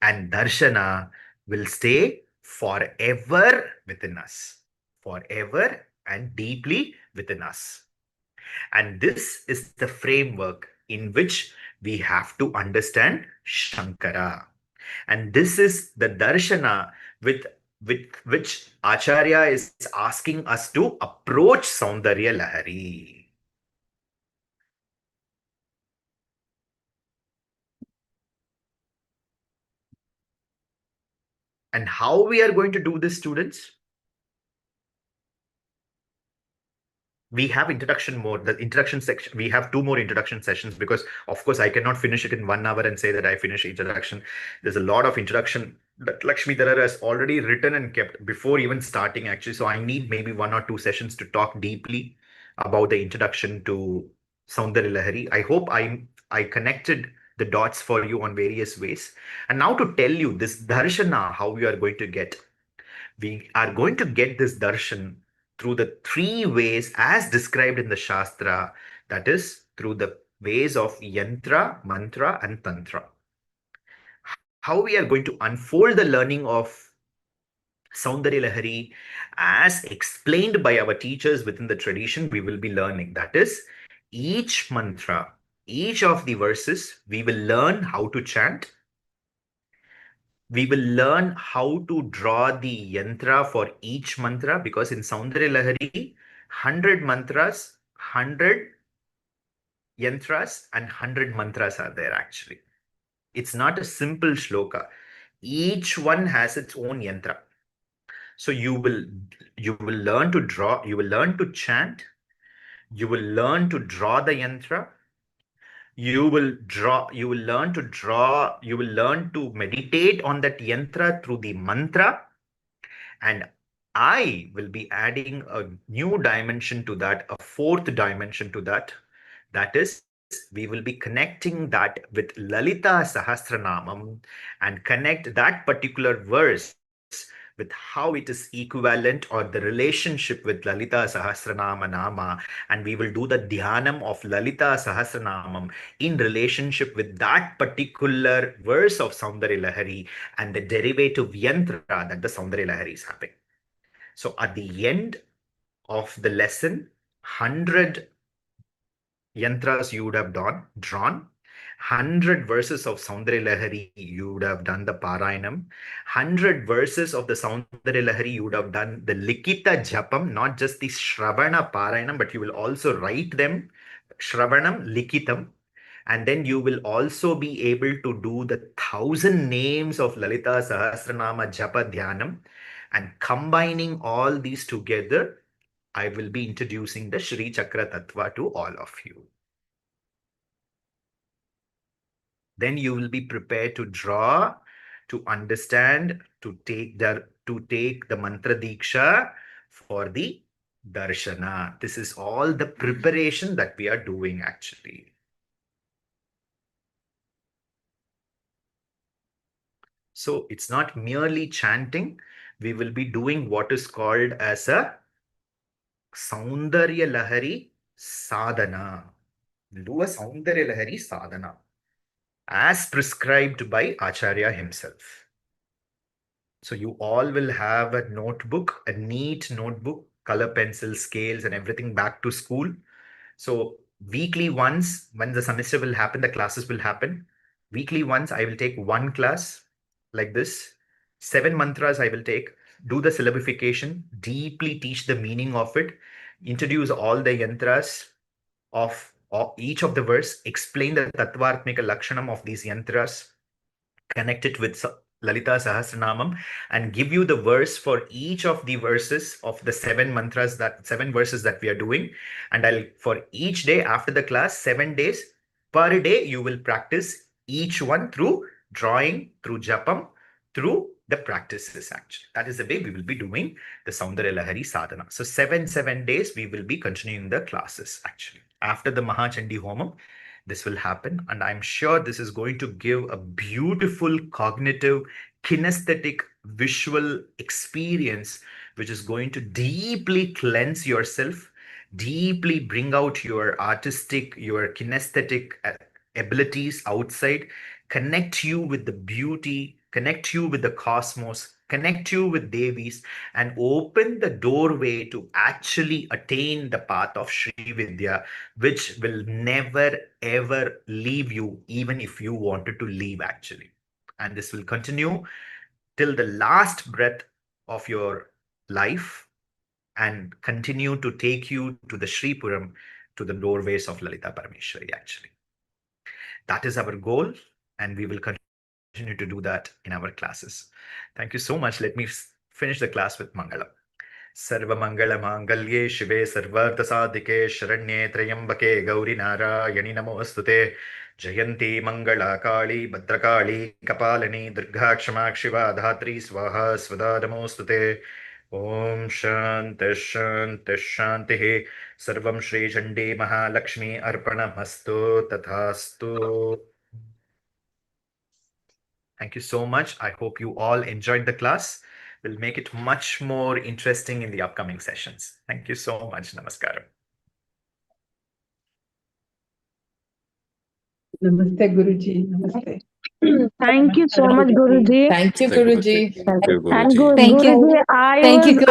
And darshana will stay forever within us, forever and deeply within us. And this is the framework in which we have to understand Shankara. And this is the darshana with which Acharya is asking us to approach Soundarya Lahari. And how we are going to do this, students? we have introduction more, the introduction section. We have two more introduction sessions because, of course, I cannot finish it in 1 hour and say that I finish introduction. There's a lot of introduction that Lakshmidhara has already written and kept before even starting, actually. So I need maybe 1 or 2 sessions to talk deeply about the introduction to Soundaryalahari. I hope I connected the dots for you on various ways. And now to tell you this darshana, how we are going to get. We are going to get this darshan through the three ways as described in the Shastra, that is, through the ways of yantra, mantra, and tantra. How we are going to unfold the learning of Soundaryalahari as explained by our teachers within the tradition, we will be learning. That is, each mantra, each of the verses, we will learn how to chant. We will learn how to draw the yantra for each mantra, because in Soundaryalahari, 100 mantras, 100 yantras, and 100 mantras are there actually. It's not a simple shloka. Each one has its own yantra. So you will learn to draw, you will learn to chant, you will learn to draw the yantra, you will learn to draw, you will learn to meditate on that yantra through the mantra. And I will be adding a new dimension to that, a fourth dimension to that. That is, we will be connecting that with Lalita Sahasranamam and connect that particular verse with how it is equivalent or the relationship with Lalita Sahasranama Nama. And we will do the dhyanam of Lalita Sahasranamam in relationship with that particular verse of Soundaryalahari and the derivative yantra that the Soundaryalahari is having. So at the end of the lesson, 100 yantras you would have drawn, 100 verses of Soundaryalahari you would have done the Parayanam, 100 verses of the Soundaryalahari you would have done the Likita Japam, not just the Shravana Parayanam, but you will also write them, Shravanam, Likitam. And then you will also be able to do the 1,000 names of Lalita Sahasranama Japa Dhyanam. And combining all these together, I will be introducing the Shri Chakra Tattva to all of you. Then you will be prepared to draw, to understand, to take the mantra diksha for the darshana. This is all the preparation that we are doing actually. So it's not merely chanting. We will be doing what is called as a Soundaryalahari sadhana. We'll do a Soundaryalahari sadhana as prescribed by Acharya himself. So you all will have a notebook, a neat notebook, color pencil, scales, and everything back to school. So weekly once, when the semester will happen, the classes will happen. Weekly once, I will take one class like this. 7 mantras I will take, do the syllabification, deeply teach the meaning of it, introduce all the yantras of each of the verse, explain the tattvartmika lakshanam of these yantras, connect it with Lalita Sahasranamam, and give you the verse for each of the verses of the 7 mantras, that 7 verses that we are doing. And I'll, for each day after the class, 7 days per day, you will practice each one through drawing, through japam, through the practices actually. That is the way we will be doing the Soundaryalahari sadhana. So 7 days, we will be continuing the classes actually. After the Mahachandi Homam, this will happen, and I'm sure this is going to give a beautiful cognitive, kinesthetic, visual experience, which is going to deeply cleanse yourself, deeply bring out your artistic, your kinesthetic abilities outside, connect you with the beauty, connect you with the cosmos, connect you with Devis, and open the doorway to actually attain the path of Sri Vidya, which will never ever leave you, even if you wanted to leave actually. And this will continue till the last breath of your life and continue to take you to the Sripuram, to the doorways of Lalita Parameshwari actually. That is our goal, and we will continue to do that in our classes. Thank you so much. Let me finish the class with Mangala. सर्वमङ्गलमाङ्गल्ये शिवे सर्वार्थसाधिके शरण्ये त्र्यम्बके गौरि नारायणि नमोऽस्तुते जयन्ती मङ्गला काली भद्रकाली कपालिनी दुर्गा क्षमा शिवा धात्री स्वाहा स्वदा नमोऽस्तुते ॐ शान्तिः शान्तिः शान्तिः सर्वं श्रीचण्डी महालक्ष्मी अर्पणमस्तु तथास्तु. Thank you so much. I hope you all enjoyed the class. We'll make it much more interesting in the upcoming sessions. Thank you so much. Namaskaram. Namaste, Guruji. Namaste. Thank you so much, Guruji. Thank you, Guruji. Thank you, And Guruji. Guruji, I Thank you, was